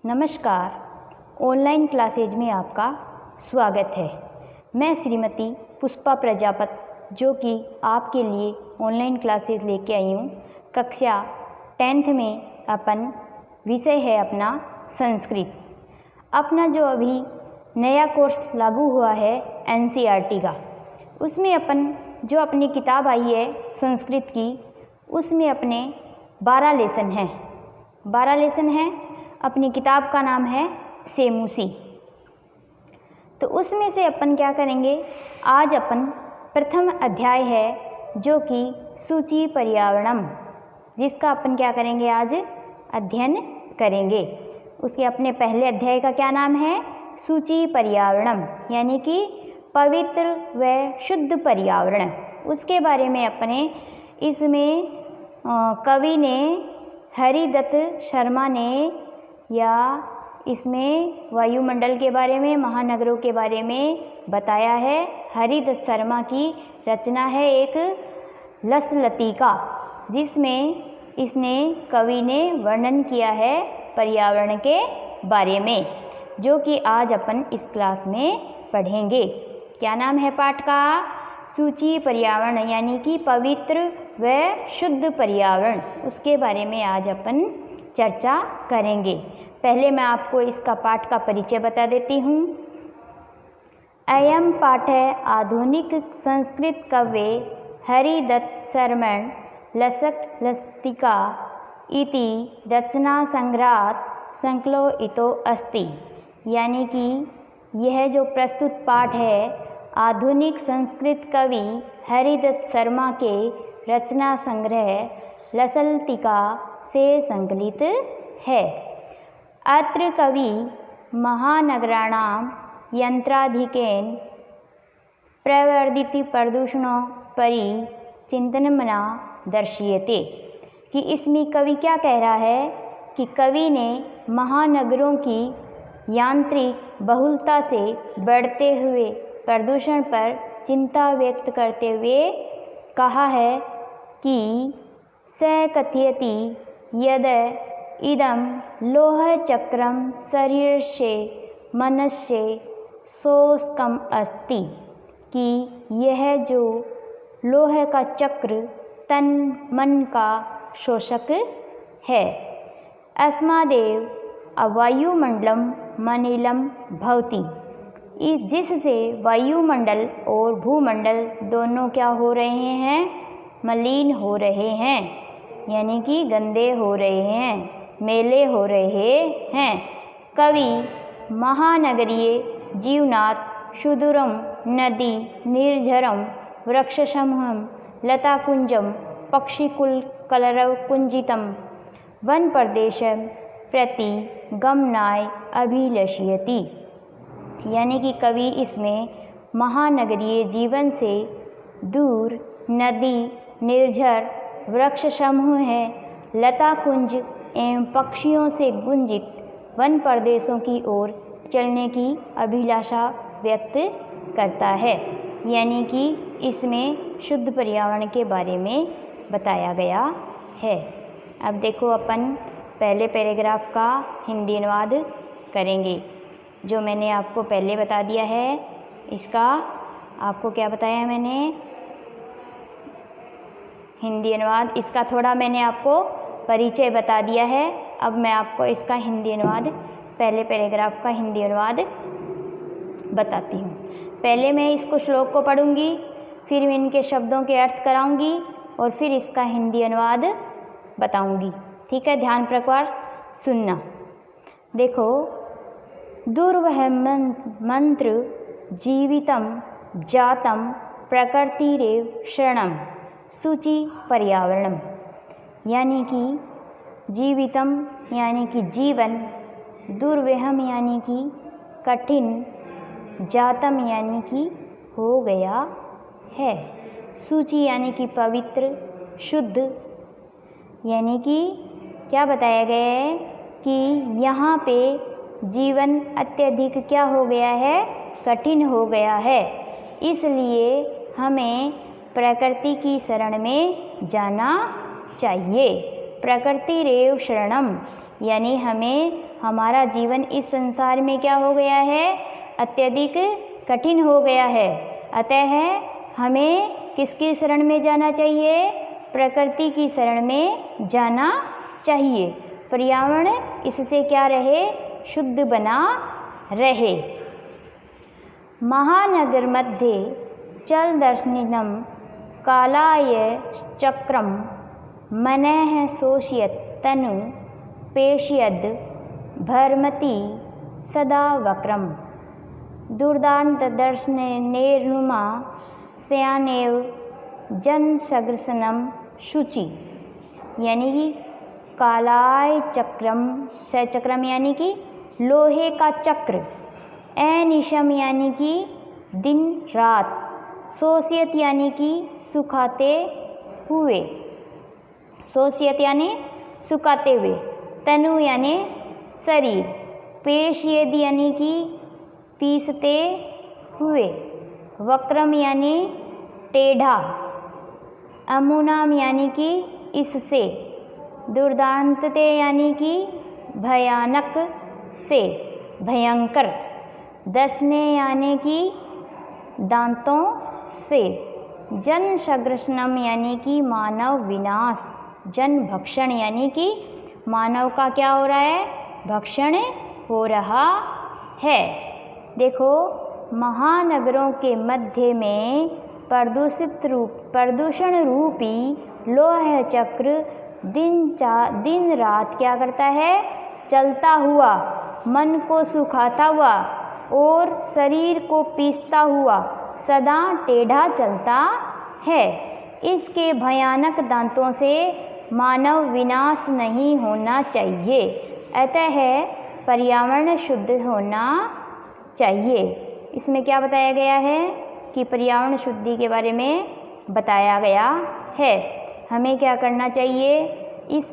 नमस्कार। Online classes में आपका स्वागत है। मैं श्रीमती पुष्पा प्रजापत जो कि आपके लिए ऑनलाइन क्लासेज लेके आई हूँ। कक्षा 10th में अपन विषय है अपना संस्कृत। अपना जो अभी नया कोर्स लागू हुआ है NCERT का, उसमें अपन जो अपनी किताब आई है संस्कृत की, उसमें अपने 12 लेसन हैं। 12 लेसन हैं। अपनी किताब का नाम है सेमुसी। तो उसमें से अपन क्या करेंगे, आज अपन प्रथम अध्याय है जो कि सूची पर्यावरणम, जिसका अपन क्या करेंगे, आज अध्ययन करेंगे। उसके अपने पहले अध्याय का क्या नाम है, सूची पर्यावरणम, यानी कि पवित्र व शुद्ध पर्यावरण। उसके बारे में अपने इसमें कवि ने हरिदत्त शर्मा ने या इसमें वायुमंडल के बारे में, महानगरों के बारे में बताया है। हरिदत्त शर्मा की रचना है एक लसलतिका, जिसमें इसने कवि ने वर्णन किया है पर्यावरण के बारे में, जो कि आज अपन इस क्लास में पढ़ेंगे। क्या नाम है पाठ का, सूची पर्यावरण, यानी कि पवित्र व शुद्ध पर्यावरण। उसके बारे में आज अपन चर्चा करेंगे। पहले मैं आपको इसका पाठ का परिचय बता देती हूँ। अयम पाठ आधुनिक संस्कृत कवि हरिदत्त शर्मण लसलतिका इति रचना संग्रहात् संकलितो अस्ति, यानी कि यह जो प्रस्तुत पाठ है आधुनिक संस्कृत कवि हरिदत्त शर्मा के रचना संग्रह लसलतिका से संकलित है। अत्र कवि महानगराणां यंत्राधिकेन प्रवर्धित प्रदूषणोपरि चिंतनमना दर्श्यते, कि इसमें कवि क्या कह रहा है कि कवि ने महानगरों की यांत्रिक बहुलता से बढ़ते हुए प्रदूषण पर चिंता व्यक्त करते हुए कहा है कि स कथयति यद इदं लोहचक्रं शरीरस्य मनस्य शोषकम् अस्ति, कि यह जो लोह का चक्र तन मन का शोषक है। अस्मादेव अवायुमंडलम मलिनम भवति, जिससे वायुमंडल और भूमंडल दोनों क्या हो रहे हैं, मलिन हो रहे हैं, यानी कि गंदे हो रहे हैं, मेले हो रहे हैं। कवि महानगरीय जीवनात् सुदूरम नदी निर्झरम वृक्षसमूहम लताकुंजम पक्षिकुल कलरव कुंजितम वन प्रदेशम प्रति गमनाय अभिलषयति, यानी कि कवि इसमें महानगरीय जीवन से दूर नदी, निर्झर वृक्ष समूह है, लता कुंज एवं पक्षियों से गुंजित वन प्रदेशों की ओर चलने की अभिलाषा व्यक्त करता है, यानी कि इसमें शुद्ध पर्यावरण के बारे में बताया गया है। अब देखो अपन पहले पैराग्राफ का हिंदी अनुवाद करेंगे। जो मैंने आपको पहले बता दिया है, इसका आपको क्या बताया है मैंने, हिंदी अनुवाद। इसका थोड़ा मैंने आपको परिचय बता दिया है। अब मैं आपको इसका हिंदी अनुवाद, पहले पैराग्राफ का हिंदी अनुवाद बताती हूँ। पहले मैं इसको श्लोक को पढ़ूँगी, फिर मैं इनके शब्दों के अर्थ कराऊँगी और फिर इसका हिंदी अनुवाद बताऊँगी। ठीक है, ध्यान प्रकार सुनना। देखो, दुर्वह मंत्र जीवितम जातम प्रकृतिरेव शरणम सूची पर्यावरणम, यानी कि जीवितम यानी कि जीवन, दुर्वहम यानी कि कठिन, जातम यानी कि हो गया है, सूची यानी कि पवित्र, शुद्ध, यानी कि क्या बताया गया है कि यहाँ पे जीवन अत्यधिक क्या हो गया है, कठिन हो गया है। इसलिए हमें प्रकृति की शरण में जाना चाहिए। प्रकृति रेव शरणम, यानी हमें हमारा जीवन इस संसार में क्या हो गया है, अत्यधिक कठिन हो गया है। अतः हमें किसकी शरण में जाना चाहिए, प्रकृति की शरण में जाना चाहिए। पर्यावरण इससे क्या रहे, शुद्ध बना रहे। महानगर मध्ये चल दर्शनिनम कालाय चक्रम मनः शोषयत तनु पेशयद भरमति सदा वक्रम दुर्दांत दर्शनेर्नुमा स्यानेव जन सग्रसनम शुचि। यानी कि कालाय चक्रम, चक्रम यानी कि लोहे का चक्र, अनिशम यानी कि दिन रात, शोषित यानी कि सुखाते हुए, शोषित यानी सुखाते हुए, तनु यानी शरीर, पेशयद यानी कि पीसते हुए, वक्रम यानी टेढ़ा, अमुनाम यानी कि इससे, दुर्दांतते यानी कि भयानक से, भयंकर, दसने यानी कि दांतों से, जन सग्रसनम यानी कि मानव विनाश, जन भक्षण यानी कि मानव का क्या हो रहा है, भक्षण हो रहा है। देखो, महानगरों के मध्य में प्रदूषण रूपी लोह चक्र दिन रात क्या करता है, चलता हुआ, मन को सुखाता हुआ और शरीर को पीसता हुआ सदा टेढ़ा चलता है। इसके भयानक दांतों से मानव विनाश नहीं होना चाहिए। अतः पर्यावरण शुद्ध होना चाहिए। इसमें क्या बताया गया है कि पर्यावरण शुद्धि के बारे में बताया गया है। हमें क्या करना चाहिए, इस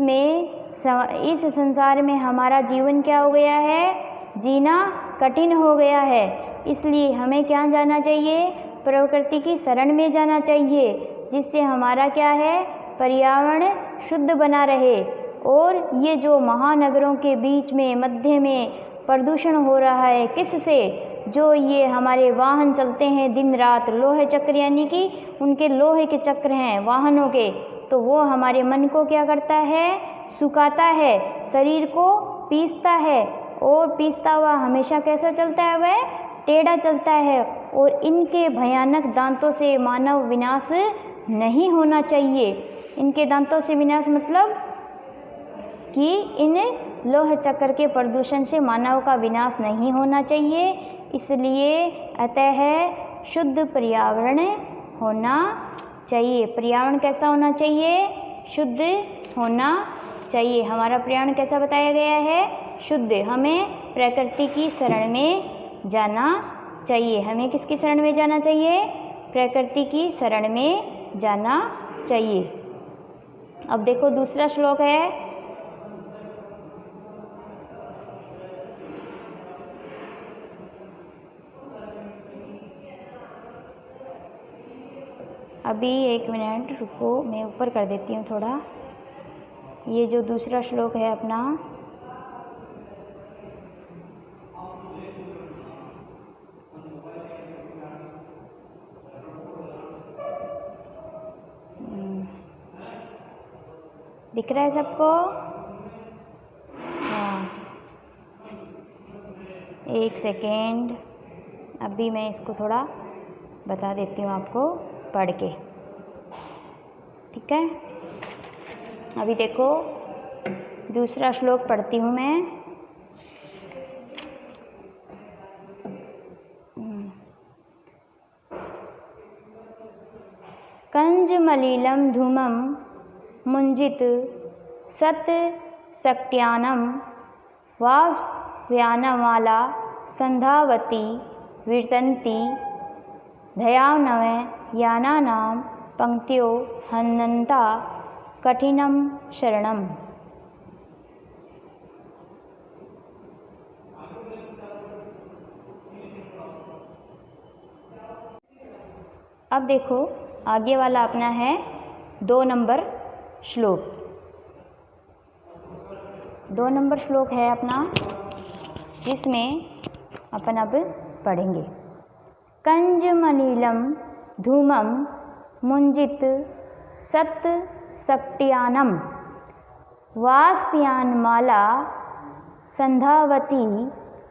संसार में हमारा जीवन क्या हो गया है, जीना कठिन हो गया है। इसलिए हमें क्या जाना चाहिए, प्रकृति की शरण में जाना चाहिए, जिससे हमारा क्या है, पर्यावरण शुद्ध बना रहे। और ये जो महानगरों के बीच में मध्य में प्रदूषण हो रहा है, किससे, जो ये हमारे वाहन चलते हैं दिन रात, लोहे चक्र यानी कि उनके लोहे के चक्र हैं वाहनों के, तो वो हमारे मन को क्या करता है, सुखाता है, शरीर को पीसता है और पीसता हुआ हमेशा कैसा चलता है, वह टेढ़ा चलता है। और इनके भयानक दांतों से मानव विनाश नहीं होना चाहिए। इनके दांतों से विनाश मतलब कि इन लोह चक्र के प्रदूषण से मानव का विनाश नहीं होना चाहिए। इसलिए अतः शुद्ध पर्यावरण होना चाहिए। पर्यावरण कैसा होना चाहिए, शुद्ध होना चाहिए। हमारा पर्यावरण कैसा बताया गया है, शुद्ध। हमें प्रकृति की शरण में जाना चाहिए। हमें किसकी शरण में जाना चाहिए, प्रकृति की शरण में जाना चाहिए। अब देखो दूसरा श्लोक है, अभी एक मिनट रुको, मैं ऊपर कर देती हूँ थोड़ा। ये जो दूसरा श्लोक है अपना, दिख रहा है सबको? हाँ, एक सेकेंड, अभी मैं इसको थोड़ा बता देती हूँ आपको पढ़ के, ठीक है। अभी देखो दूसरा श्लोक पढ़ती हूँ मैं। कंजमलीलम धूमम मुंजित सत सक्ट्यानम वाव्यानमाला संधावती विर्तन्ति धयावनव यानानां पंक्तियों हनन्ता कठिनम शरणम। अब देखो आगे वाला अपना है 2 नंबर श्लोक। 2 नंबर श्लोक है अपना, जिसमें अपन अब पढ़ेंगे। कंजमनीलम धूमम मुंजित सत सक्ट्यानम वाष्पयानमाला संधावती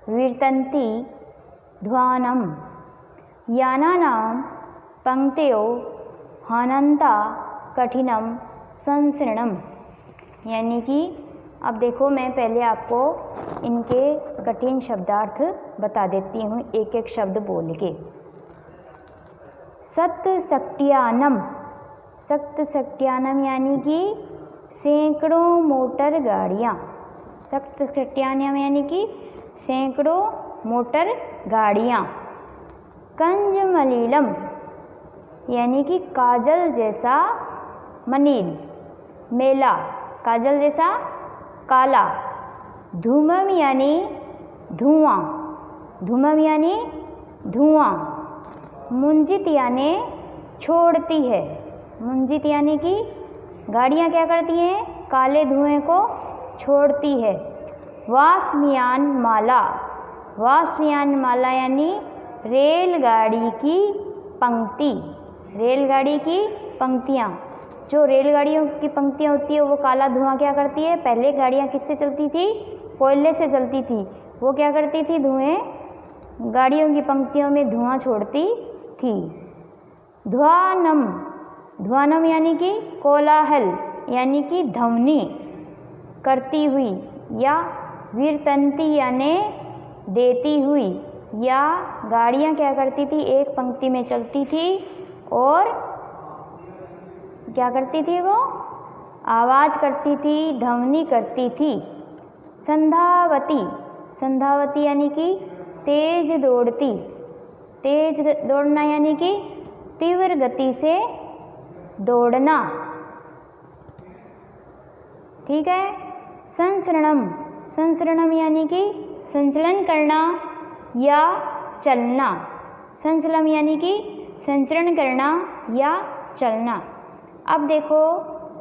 विर्तन्ति ध्वानम यानानां पंक्तयो हनन्ता कठिनम संसृणम। यानी कि अब देखो, मैं पहले आपको इनके कठिन शब्दार्थ बता देती हूँ एक एक शब्द बोल के। सत सक्ट्यानम, सत सक्ट्यानम यानी कि सैकड़ों मोटर गाड़ियाँ। सत सक्ट्यानम यानी कि सैकड़ों मोटर गाड़ियाँ। कंजमलीलम यानी कि काजल जैसा मनील, मेला, काजल जैसा काला। धूमम यानी धुआं, धूमम यानी धुआं। मुंजित यानी छोड़ती है, मुंजित यानी कि गाड़ियाँ क्या करती हैं, काले धुएं को छोड़ती है। वाष्पयान माला, वाष्पयान माला यानी रेलगाड़ी की पंक्ति, रेलगाड़ी की पंक्तियाँ। जो रेलगाड़ियों की पंक्तियाँ होती है वो काला धुआं क्या करती है, पहले गाड़ियाँ किससे चलती थी, कोयले से चलती थी, वो क्या करती थी, धुएं गाड़ियों की पंक्तियों में धुआं छोड़ती थी। ध्वानम, ध्वानम यानी कि कोलाहल यानी कि ध्वनि करती हुई, या विरतंती यानी देती हुई, या गाड़ियाँ क्या करती थी, एक पंक्ति में चलती थी और क्या करती थी, वो आवाज़ करती थी, ध्वनि करती थी। संधावती, संधावती यानी कि तेज दौड़ती, तेज दौड़ना यानी कि तीव्र गति से दौड़ना, ठीक है। संसरणम, संसरणम यानी कि संचलन करना या चलना, संचलन यानी कि संचरण करना या चलना। अब देखो,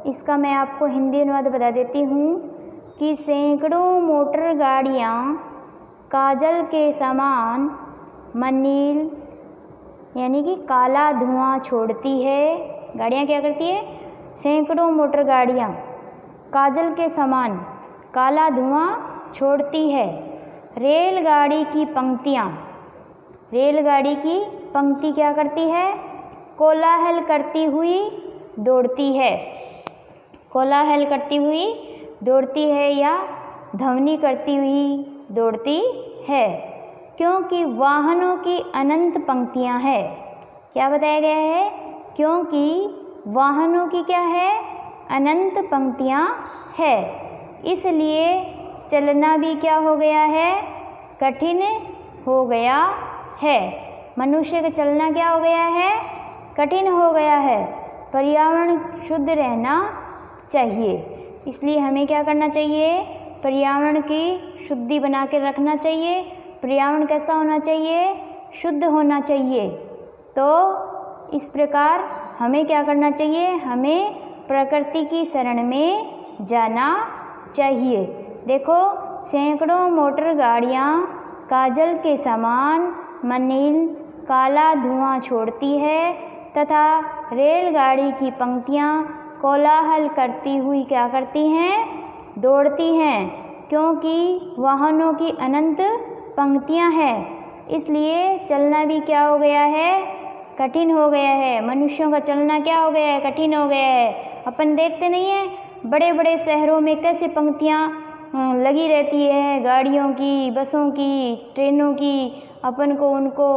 इसका मैं आपको हिंदी अनुवाद बता देती हूँ कि सैकड़ों मोटर गाड़ियाँ काजल के समान मनील यानी कि काला धुआं छोड़ती है। गाड़ियाँ क्या करती है, सैकड़ों मोटर गाड़ियाँ काजल के समान काला धुआं छोड़ती है। रेलगाड़ी की पंक्तियाँ, रेलगाड़ी की पंक्ति क्या करती है, कोलाहल करती हुई दौड़ती है, कोलाहल करती हुई दौड़ती है या ध्वनि करती हुई दौड़ती है। क्योंकि वाहनों की अनंत पंक्तियाँ है, क्या बताया गया है, क्योंकि वाहनों की क्या है, अनंत पंक्तियाँ है, इसलिए चलना भी क्या हो गया है, कठिन हो गया है। मनुष्य का चलना क्या हो गया है, कठिन हो गया है। पर्यावरण शुद्ध रहना चाहिए, इसलिए हमें क्या करना चाहिए, पर्यावरण की शुद्धि बना के रखना चाहिए। पर्यावरण कैसा होना चाहिए, शुद्ध होना चाहिए। तो इस प्रकार हमें क्या करना चाहिए, हमें प्रकृति की शरण में जाना चाहिए। देखो, सैकड़ों मोटर गाड़ियाँ काजल के समान मनील काला धुआं छोड़ती है तथा रेलगाड़ी की पंक्तियाँ कोलाहल करती हुई क्या करती हैं, दौड़ती हैं। क्योंकि वाहनों की अनंत पंक्तियाँ हैं, इसलिए चलना भी क्या हो गया है, कठिन हो गया है। मनुष्यों का चलना क्या हो गया है, कठिन हो गया है। अपन देखते नहीं हैं बड़े बड़े शहरों में कैसे पंक्तियाँ लगी रहती है, गाड़ियों की, बसों की, ट्रेनों की। अपन को उनको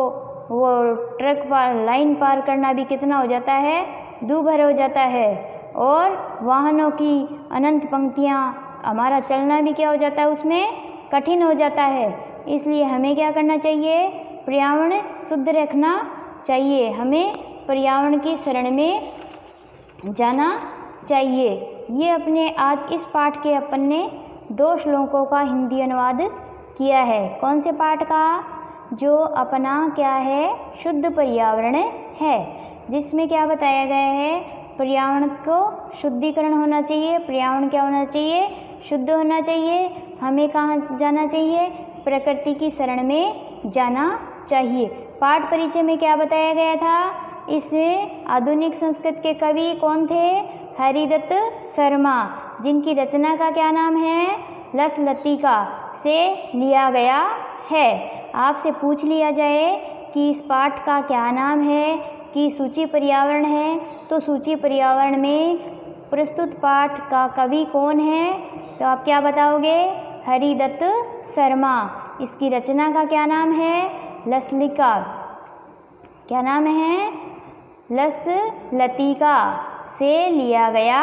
वो ट्रक पार, लाइन पार करना भी कितना हो जाता है, दूभर हो जाता है। और वाहनों की अनंत पंक्तियाँ, हमारा चलना भी क्या हो जाता है, उसमें कठिन हो जाता है। इसलिए हमें क्या करना चाहिए, पर्यावरण शुद्ध रखना चाहिए, हमें पर्यावरण की शरण में जाना चाहिए। ये अपने आज इस पाठ के अपन ने 2 श्लोकों का हिंदी अनुवाद किया है। कौन से पाठ का, जो अपना क्या है, शुद्ध पर्यावरण है, जिसमें क्या बताया गया है, पर्यावरण को शुद्धिकरण होना चाहिए। पर्यावरण क्या होना चाहिए, शुद्ध होना चाहिए। हमें कहाँ जाना चाहिए, प्रकृति की शरण में जाना चाहिए। पाठ परिचय में क्या बताया गया था? इसमें आधुनिक संस्कृत के कवि कौन थे? हरिदत्त शर्मा, जिनकी रचना का क्या नाम है? लस लतिका से लिया गया है। आपसे पूछ लिया जाए कि इस पाठ का क्या नाम है, कि सूची पर्यावरण है, तो सूची पर्यावरण में प्रस्तुत पाठ का कवि कौन है? तो आप क्या बताओगे? हरिदत्त शर्मा। इसकी रचना का क्या नाम है? लसलिका। क्या नाम है? लस लतिका से लिया गया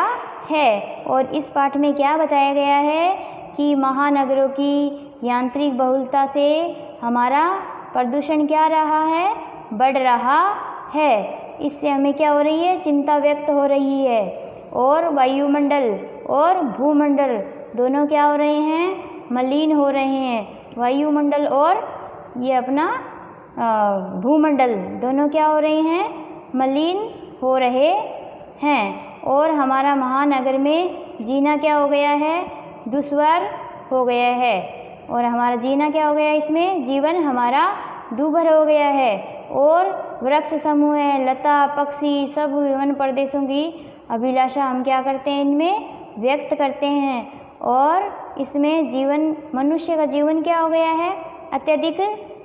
है। और इस पाठ में क्या बताया गया है कि महानगरों की यांत्रिक बहुलता से हमारा प्रदूषण क्या रहा है? बढ़ रहा है। इससे हमें क्या हो रही है? चिंता व्यक्त हो रही है। और वायुमंडल और भूमंडल दोनों क्या हो रहे हैं? मलिन हो रहे हैं। वायुमंडल और ये अपना भूमंडल दोनों क्या हो रहे हैं? मलिन हो रहे हैं। और हमारा महानगर में जीना क्या हो गया है? दुश्वार हो गया है। और हमारा जीना क्या हो गया है? इसमें जीवन हमारा दूभर हो गया है। और वृक्ष समूह है, लता पक्षी सब वन प्रदेशों की अभिलाषा हम क्या करते हैं? इनमें व्यक्त करते हैं। और इसमें जीवन, मनुष्य का जीवन क्या हो गया है? अत्यधिक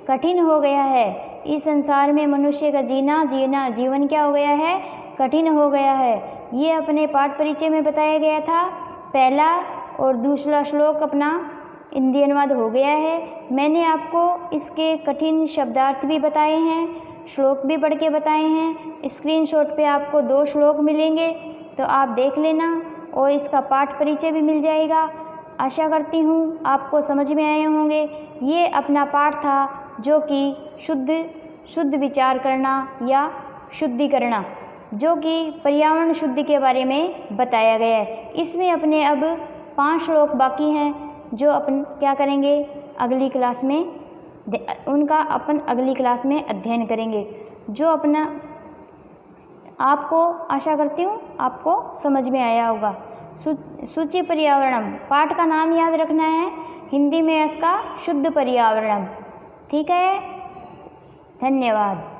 कठिन हो गया है। इस संसार में मनुष्य का जीवन क्या हो गया है? कठिन हो गया है। ये अपने पाठ परिचय में बताया गया था। पहला और दूसरा श्लोक अपना हिंदी अनुवाद हो गया है। मैंने आपको इसके कठिन शब्दार्थ भी बताए हैं, श्लोक भी पढ़ के बताए हैं। स्क्रीनशॉट पे आपको 2 श्लोक मिलेंगे, तो आप देख लेना और इसका पाठ परिचय भी मिल जाएगा। आशा करती हूँ आपको समझ में आए होंगे। ये अपना पाठ था जो कि शुद्ध विचार करना या शुद्धिकरण, जो कि पर्यावरण शुद्धि के बारे में बताया गया है। इसमें अपने अब 5 श्लोक बाकी हैं जो अपन क्या करेंगे? अगली क्लास में उनका अपन अगली क्लास में अध्ययन करेंगे। जो अपना आपको आशा करती हूँ आपको समझ में आया होगा। सूची पर्यावरणम पाठ का नाम याद रखना है, हिंदी में इसका शुद्ध पर्यावरणम। ठीक है, धन्यवाद।